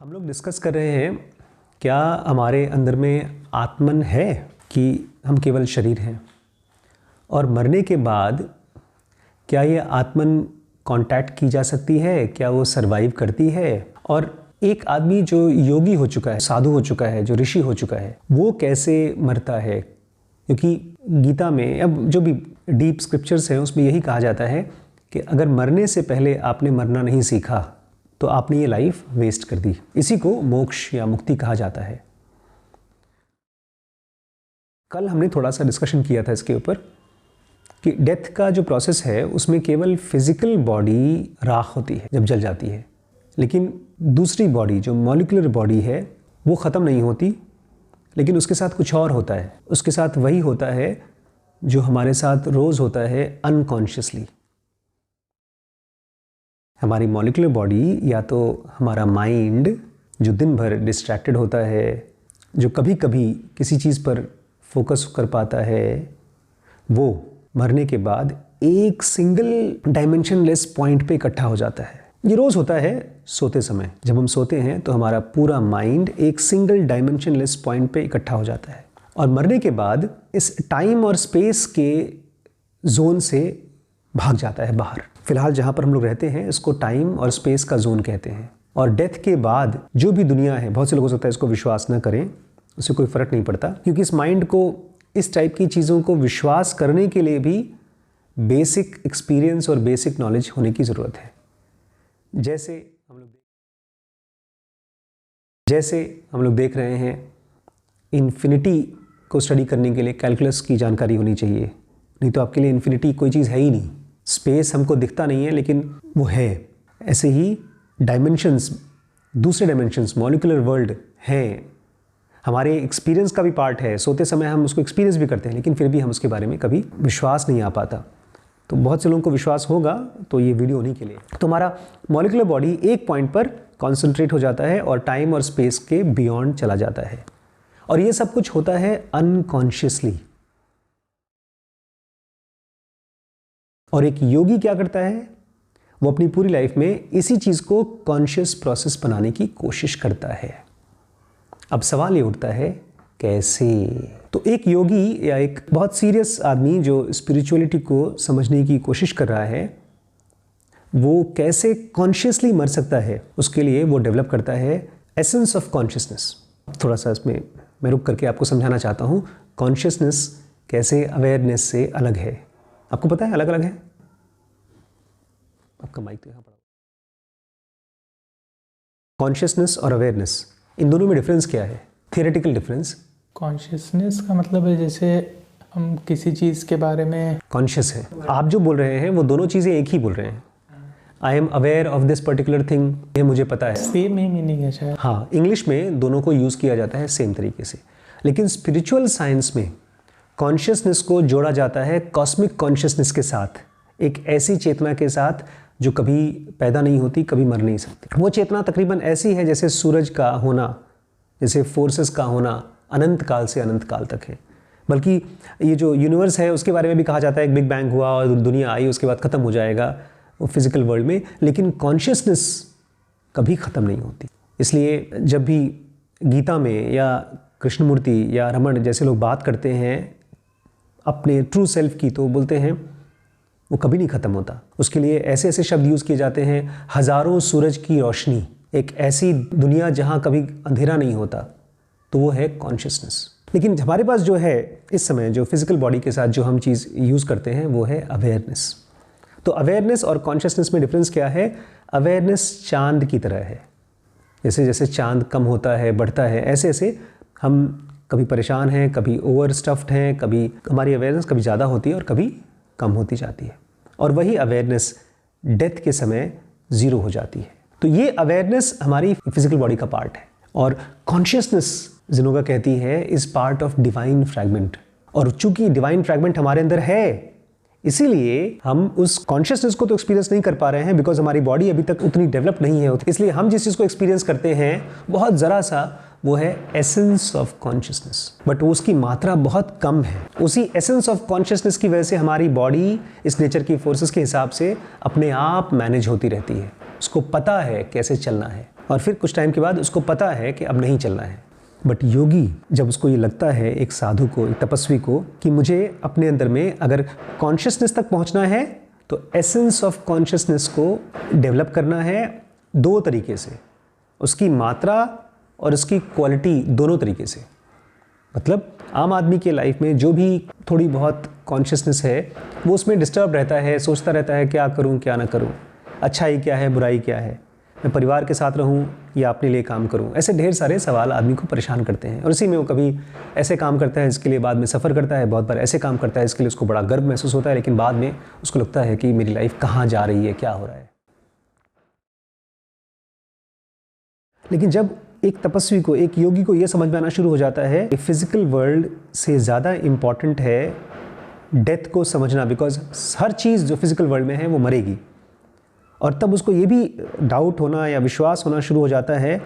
हम लोग डिस्कस कर रहे हैं क्या हमारे अंदर में आत्मन है कि हम केवल शरीर हैं, और मरने के बाद क्या ये आत्मन कांटेक्ट की जा सकती है, क्या वो सरवाइव करती है। और एक आदमी जो योगी हो चुका है, साधु हो चुका है, जो ऋषि हो चुका है, वो कैसे मरता है। क्योंकि गीता में अब जो भी डीप स्क्रिप्चर्स हैं उसमें यही कहा जाता है कि अगर मरने से पहले आपने मरना नहीं सीखा तो आपने ये लाइफ वेस्ट कर दी। इसी को मोक्ष या मुक्ति कहा जाता है। कल हमने थोड़ा सा डिस्कशन किया था इसके ऊपर कि डेथ का जो प्रोसेस है उसमें केवल फिजिकल बॉडी राख होती है जब जल जाती है, लेकिन दूसरी बॉडी जो मॉलिक्यूलर बॉडी है वो ख़त्म नहीं होती, लेकिन उसके साथ कुछ और होता है। उसके साथ वही होता है जो हमारे साथ रोज़ होता है अनकॉन्शियसली। हमारी मॉलिक्यूलर बॉडी या तो हमारा माइंड जो दिन भर डिस्ट्रैक्टेड होता है, जो कभी कभी किसी चीज़ पर फोकस कर पाता है, वो मरने के बाद एक सिंगल डायमेंशनलेस पॉइंट पे इकट्ठा हो जाता है। ये रोज़ होता है सोते समय। जब हम सोते हैं तो हमारा पूरा माइंड एक सिंगल डायमेंशनलेस पॉइंट पे इकट्ठा हो जाता है, और मरने के बाद इस टाइम और स्पेस के जोन से भाग जाता है बाहर। फिलहाल जहाँ पर हम लोग रहते हैं इसको टाइम और स्पेस का जोन कहते हैं। और डेथ के बाद जो भी दुनिया है, बहुत से लोग हो सकता है इसको विश्वास न करें, उससे कोई फ़र्क नहीं पड़ता, क्योंकि इस माइंड को इस टाइप की चीज़ों को विश्वास करने के लिए भी बेसिक एक्सपीरियंस और बेसिक नॉलेज होने की ज़रूरत है। जैसे हम लोग देख रहे हैं, इन्फिनिटी को स्टडी करने के लिए कैलकुलस की जानकारी होनी चाहिए, नहीं तो आपके लिए इन्फिनिटी कोई चीज़ है ही नहीं। स्पेस हमको दिखता नहीं है लेकिन वो है। ऐसे ही डायमेंशंस, दूसरे डायमेंशंस, मॉलिक्यूलर वर्ल्ड हैं, हमारे एक्सपीरियंस का भी पार्ट है। सोते समय हम उसको एक्सपीरियंस भी करते हैं, लेकिन फिर भी हम उसके बारे में कभी विश्वास नहीं आ पाता। तो बहुत से लोगों को विश्वास होगा तो ये वीडियो उन्हीं के लिए। तो हमारा मॉलिक्यूलर बॉडी एक पॉइंट पर कॉन्सेंट्रेट हो जाता है और टाइम और स्पेस के बियॉन्ड चला जाता है, और ये सब कुछ होता है अनकॉन्शियसली। और एक योगी क्या करता है, वो अपनी पूरी लाइफ में इसी चीज़ को कॉन्शियस प्रोसेस बनाने की कोशिश करता है। अब सवाल ये उठता है कैसे। तो एक योगी या एक बहुत सीरियस आदमी जो स्पिरिचुअलिटी को समझने की कोशिश कर रहा है, वो कैसे कॉन्शियसली मर सकता है, उसके लिए वो डेवलप करता है एसेंस ऑफ कॉन्शियसनेस। थोड़ा सा इसमें मैं रुक करके आपको समझाना चाहता हूँ कॉन्शियसनेस कैसे अवेयरनेस से अलग है। आपको पता है अलग अलग है? आपका माइक तो यहाँ पड़ा। कॉन्शियसनेस और अवेयरनेस, इन दोनों में डिफरेंस क्या है? Theoretical difference. कॉन्शियसनेस का मतलब है जैसे हम किसी चीज़ के बारे में कॉन्शियस है। आप जो बोल रहे हैं वो दोनों चीज़ें एक ही बोल रहे हैं। I am aware of this particular thing, ये मुझे पता है। सेम ही मीनिंग है शायद। हाँ, इंग्लिश में दोनों को यूज़ किया जाता है सेम तरीके से, लेकिन स्पिरिचुअल साइंस में कॉन्शियसनेस को जोड़ा जाता है कॉस्मिक कॉन्शियसनेस के साथ, एक ऐसी चेतना के साथ जो कभी पैदा नहीं होती, कभी मर नहीं सकती। वो चेतना तकरीबन ऐसी है जैसे सूरज का होना, जैसे फोर्सेस का होना अनंत काल से अनंत काल तक है। बल्कि ये जो यूनिवर्स है उसके बारे में भी कहा जाता है, एक बिग बैंग हुआ और दुनिया आई, उसके बाद ख़त्म हो जाएगा वो फिजिकल वर्ल्ड में, लेकिन कॉन्शियसनेस कभी ख़त्म नहीं होती। इसलिए जब भी गीता में या कृष्णमूर्ति या रमण जैसे लोग बात करते हैं अपने ट्रू सेल्फ की, तो बोलते हैं वो कभी नहीं ख़त्म होता। उसके लिए ऐसे ऐसे शब्द यूज़ किए जाते हैं, हज़ारों सूरज की रोशनी, एक ऐसी दुनिया जहाँ कभी अंधेरा नहीं होता, तो वो है कॉन्शियसनेस। लेकिन हमारे पास जो है इस समय, जो फिजिकल बॉडी के साथ जो हम चीज़ यूज़ करते हैं वो है अवेयरनेस। तो अवेयरनेस और कॉन्शियसनेस में डिफरेंस क्या है? अवेयरनेस चांद की तरह है। जैसे जैसे चांद कम होता है, बढ़ता है, ऐसे ऐसे हम कभी परेशान हैं, कभी ओवर स्टफ्ड हैं, कभी हमारी अवेयरनेस कभी ज़्यादा होती है और कभी कम होती जाती है, और वही अवेयरनेस डेथ के समय ज़ीरो हो जाती है। तो ये अवेयरनेस हमारी फिजिकल बॉडी का पार्ट है, और कॉन्शियसनेस जिनोगा कहती है is part of divine fragment. और चूंकि डिवाइन फ्रैगमेंट हमारे अंदर है, इसीलिए हम उस कॉन्शियसनेस को तो एक्सपीरियंस नहीं कर पा रहे हैं, बिकॉज हमारी बॉडी अभी तक उतनी डेवलप नहीं है। इसलिए हम जिस चीज़ को एक्सपीरियंस करते हैं बहुत ज़रा सा, वो है एसेंस ऑफ कॉन्शियसनेस, बट वो उसकी मात्रा बहुत कम है। उसी एसेंस ऑफ कॉन्शियसनेस की वजह से हमारी बॉडी इस नेचर की फोर्सेस के हिसाब से अपने आप मैनेज होती रहती है, उसको पता है कैसे चलना है। और फिर कुछ टाइम के बाद उसको पता है कि अब नहीं चलना है। बट योगी जब उसको ये लगता है, एक साधु को, एक तपस्वी को, कि मुझे अपने अंदर में अगर कॉन्शियसनेस तक पहुंचना है तो एसेंस ऑफ कॉन्शियसनेस को डेवलप करना है 2 तरीके से, उसकी मात्रा और उसकी क्वालिटी दोनों तरीके से। मतलब आम आदमी के लाइफ में जो भी थोड़ी बहुत कॉन्शियसनेस है वो उसमें डिस्टर्ब रहता है, सोचता रहता है क्या करूं क्या ना करूं, अच्छाई क्या है बुराई क्या है, मैं परिवार के साथ रहूं या अपने लिए काम करूं। ऐसे ढेर सारे सवाल आदमी को परेशान करते हैं और इसी में वो कभी ऐसे काम करता है इसके लिए बाद में सफ़र करता है, बहुत बार ऐसे काम करता है इसके लिए उसको बड़ा गर्व महसूस होता है, लेकिन बाद में उसको लगता है कि मेरी लाइफ कहाँ जा रही है, क्या हो रहा है। लेकिन जब एक तपस्वी को, एक योगी को यह समझ में आना शुरू हो जाता है कि फिजिकल वर्ल्ड से ज़्यादा इम्पॉर्टेंट है डेथ को समझना, बिकॉज हर चीज़ जो फिजिकल वर्ल्ड में है वो मरेगी, और तब उसको ये भी डाउट होना या विश्वास होना शुरू हो जाता है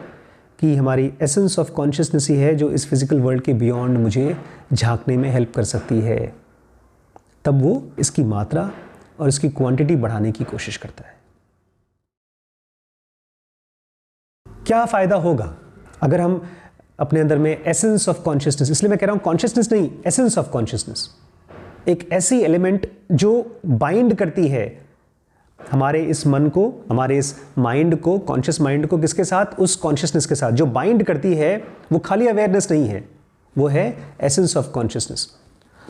कि हमारी एसेंस ऑफ कॉन्शियसनेस ही है जो इस फिजिकल वर्ल्ड के बियॉन्ड मुझे झांकने में हेल्प कर सकती है। तब वो इसकी मात्रा और इसकी क्वांटिटी बढ़ाने की कोशिश करता है। क्या फ़ायदा होगा अगर हम अपने अंदर में एसेंस ऑफ कॉन्शियसनेस, इसलिए मैं कह रहा हूँ कॉन्शियसनेस नहीं, एसेंस ऑफ कॉन्शियसनेस, एक ऐसी एलिमेंट जो बाइंड करती है हमारे इस मन को, हमारे इस माइंड को, कॉन्शियस माइंड को, किसके साथ? उस कॉन्शियसनेस के साथ। जो बाइंड करती है वो खाली अवेयरनेस नहीं है, वो है एसेंस ऑफ कॉन्शियसनेस।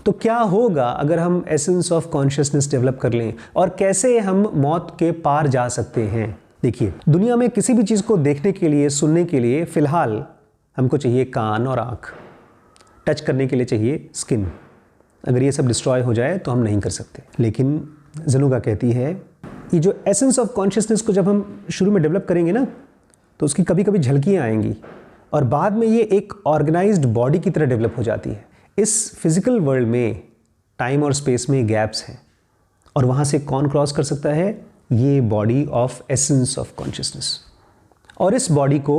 तो क्या होगा अगर हम एसेंस ऑफ कॉन्शियसनेस डेवलप कर लें, और कैसे हम मौत के पार जा सकते हैं? देखिए, दुनिया में किसी भी चीज़ को देखने के लिए, सुनने के लिए फ़िलहाल हमको चाहिए कान और आँख, टच करने के लिए चाहिए स्किन। अगर ये सब डिस्ट्रॉय हो जाए तो हम नहीं कर सकते। लेकिन जनुगा कहती है ये जो एसेंस ऑफ कॉन्शियसनेस को जब हम शुरू में डेवलप करेंगे ना, तो उसकी कभी कभी झलकियाँ आएंगी और बाद में ये एक ऑर्गेनाइज्ड बॉडी की तरह डेवलप हो जाती है। इस फिजिकल वर्ल्ड में टाइम और स्पेस में गैप्स हैं, और वहाँ से कौन क्रॉस कर सकता है? ये body of essence of consciousness. और इस बॉडी को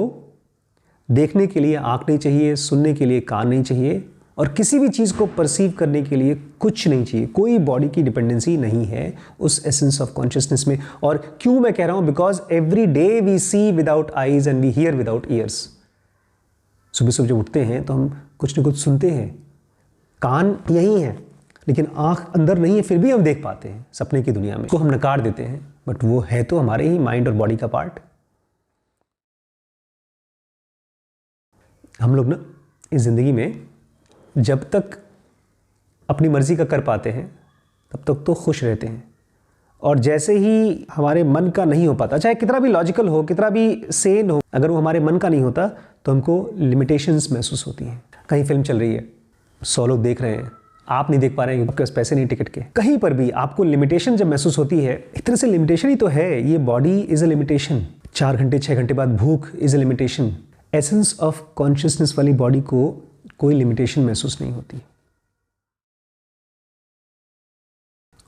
देखने के लिए आँख नहीं चाहिए, सुनने के लिए कान नहीं चाहिए, और किसी भी चीज़ को परसीव करने के लिए कुछ नहीं चाहिए। कोई बॉडी की डिपेंडेंसी नहीं है उस एसेंस ऑफ कॉन्शियसनेस में। और क्यों मैं कह रहा हूँ? Because every day we see without eyes and we hear without ears. सुबह सुबह जब उठते हैं तो हम कुछ न कुछ सुनते हैं, कान यही है लेकिन आँख अंदर नहीं है, फिर भी हम देख पाते हैं सपने की दुनिया में, तो हम नकार देते हैं, बट वो है तो हमारे ही माइंड और बॉडी का पार्ट। हम लोग ना इस ज़िंदगी में जब तक अपनी मर्जी का कर पाते हैं तब तक तो खुश रहते हैं, और जैसे ही हमारे मन का नहीं हो पाता, चाहे कितना भी लॉजिकल हो, कितना भी सेन हो, अगर वो हमारे मन का नहीं होता तो हमको लिमिटेशंस महसूस होती हैं। कहीं फिल्म चल रही है, 100 लोग देख रहे हैं, आप नहीं देख पा रहे हैं, आपके पास पैसे नहीं टिकट के, कहीं पर भी आपको लिमिटेशन जब महसूस होती है, एक तरह से लिमिटेशन ही तो है ये बॉडी, इज़ अ लिमिटेशन। 4 घंटे 6 घंटे बाद भूख is a limitation. Essence of consciousness वाली बॉडी को कोई लिमिटेशन महसूस नहीं होती।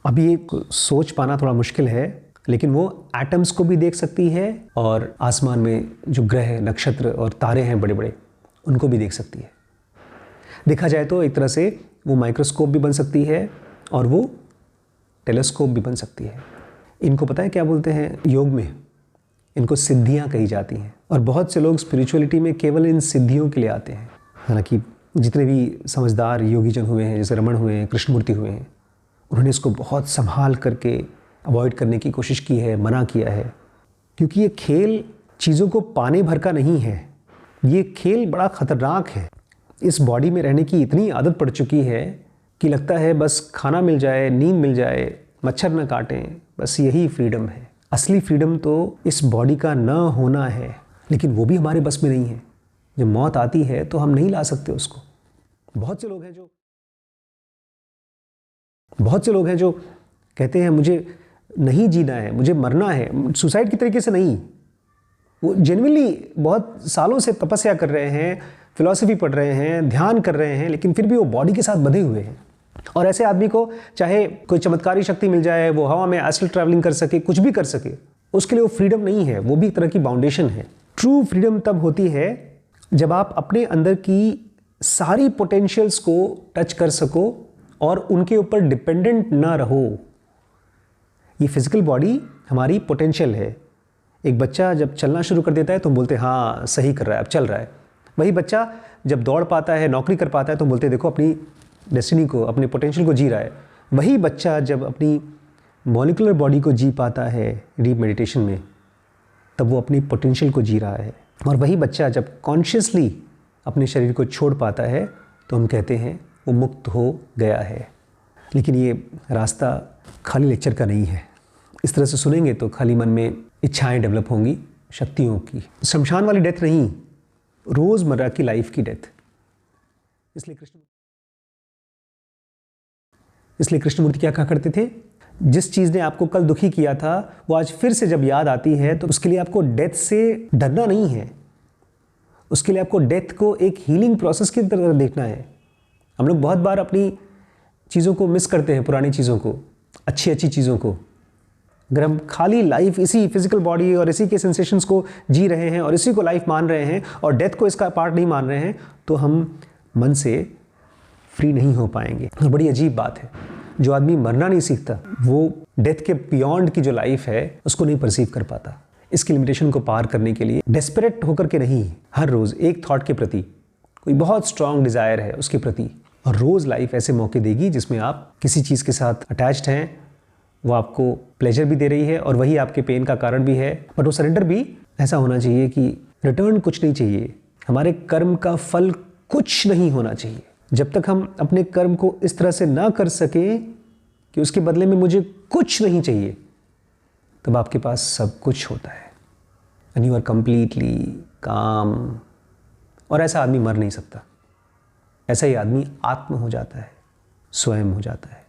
अब ये सोच पाना थोड़ा मुश्किल है, लेकिन वो एटम्स को भी देख सकती है, और आसमान में जो ग्रह, नक्षत्र और तारे हैं बड़े बड़े, उनको भी देख सकती है। देखा जाए तो एक तरह से वो माइक्रोस्कोप भी बन सकती है और वो टेलीस्कोप भी बन सकती है। इनको पता है क्या बोलते हैं योग में? इनको सिद्धियाँ कही जाती हैं, और बहुत से लोग स्पिरिचुअलिटी में केवल इन सिद्धियों के लिए आते हैं। हालांकि जितने भी समझदार योगीजन हुए हैं, जैसे रमण हुए हैं, कृष्णमूर्ति हुए हैं, उन्होंने इसको बहुत संभाल करके अवॉइड करने की कोशिश की है, मना किया है, क्योंकि ये खेल चीज़ों को पाने भर का नहीं है। ये खेल बड़ा ख़तरनाक है। इस बॉडी में रहने की इतनी आदत पड़ चुकी है कि लगता है बस खाना मिल जाए, नींद मिल जाए, मच्छर न काटें, बस यही फ्रीडम है। असली फ्रीडम तो इस बॉडी का न होना है, लेकिन वो भी हमारे बस में नहीं है। जब मौत आती है तो हम नहीं ला सकते उसको। बहुत से लोग हैं जो कहते हैं मुझे नहीं जीना है, मुझे मरना है, सुसाइड की तरीके से नहीं, वो जेन्युइनली बहुत सालों से तपस्या कर रहे हैं, फिलॉसफी पढ़ रहे हैं, ध्यान कर रहे हैं, लेकिन फिर भी वो बॉडी के साथ बंधे हुए हैं। और ऐसे आदमी को चाहे कोई चमत्कारी शक्ति मिल जाए, वो हवा में एस्ट्रल ट्रैवलिंग कर सके, कुछ भी कर सके, उसके लिए वो फ्रीडम नहीं है, वो भी एक तरह की बाउंडेशन है। ट्रू फ्रीडम तब होती है जब आप अपने अंदर की सारी पोटेंशियल्स को टच कर सको और उनके ऊपर डिपेंडेंट ना रहो। ये फिजिकल बॉडी हमारी पोटेंशियल है, एक बच्चा जब चलना शुरू कर देता है तो हम बोलते हैं हाँ सही कर रहा है, अब चल रहा है। वही बच्चा जब दौड़ पाता है, नौकरी कर पाता है तो बोलते हैं देखो अपनी डेस्टिनी को, अपने पोटेंशियल को जी रहा है। वही बच्चा जब अपनी मॉलिक्यूलर बॉडी को जी पाता है डीप मेडिटेशन में, तब वो अपनी पोटेंशियल को जी रहा है। और वही बच्चा जब कॉन्शियसली अपने शरीर को छोड़ पाता है तो हम कहते हैं वो मुक्त हो गया है। लेकिन ये रास्ता खाली लेक्चर का नहीं है। इस तरह से सुनेंगे तो खाली मन में इच्छाएं डेवलप होंगी, शक्तियों की। शमशान वाली डेथ नहीं, रोज़मर्रा की लाइफ की डेथ। इसलिए कृष्णमूर्ति क्या कहा करते थे, जिस चीज़ ने आपको कल दुखी किया था वो आज फिर से जब याद आती है तो उसके लिए आपको डेथ से डरना नहीं है, उसके लिए आपको डेथ को एक हीलिंग प्रोसेस की तरह देखना है। हम लोग बहुत बार अपनी चीज़ों को मिस करते हैं, पुरानी चीज़ों को, अच्छी अच्छी चीज़ों को। अगर हम खाली लाइफ इसी फिजिकल बॉडी और इसी के सेंसेशंस को जी रहे हैं और इसी को लाइफ मान रहे हैं और डेथ को इसका पार्ट नहीं मान रहे हैं तो हम मन से फ्री नहीं हो पाएंगे। और बड़ी अजीब बात है, जो आदमी मरना नहीं सीखता वो डेथ के बियॉन्ड की जो लाइफ है उसको नहीं परसीव कर पाता। इसकी लिमिटेशन को पार करने के लिए डेस्परेट होकर के नहीं, हर रोज़ एक थॉट के प्रति कोई बहुत स्ट्रांग डिज़ायर है उसके प्रति, और रोज़ लाइफ ऐसे मौके देगी जिसमें आप किसी चीज़ के साथ अटैच्ड हैं, वो आपको प्लेजर भी दे रही है और वही आपके पेन का कारण भी है। बट वो सरेंडर भी ऐसा होना चाहिए कि रिटर्न कुछ नहीं चाहिए, हमारे कर्म का फल कुछ नहीं होना चाहिए। जब तक हम अपने कर्म को इस तरह से ना कर सकें कि उसके बदले में मुझे कुछ नहीं चाहिए, तब आपके पास सब कुछ होता है एंड यू आर कंप्लीटली काम। और ऐसा आदमी मर नहीं सकता, ऐसा ही आदमी आत्म हो जाता है, स्वयं हो जाता है।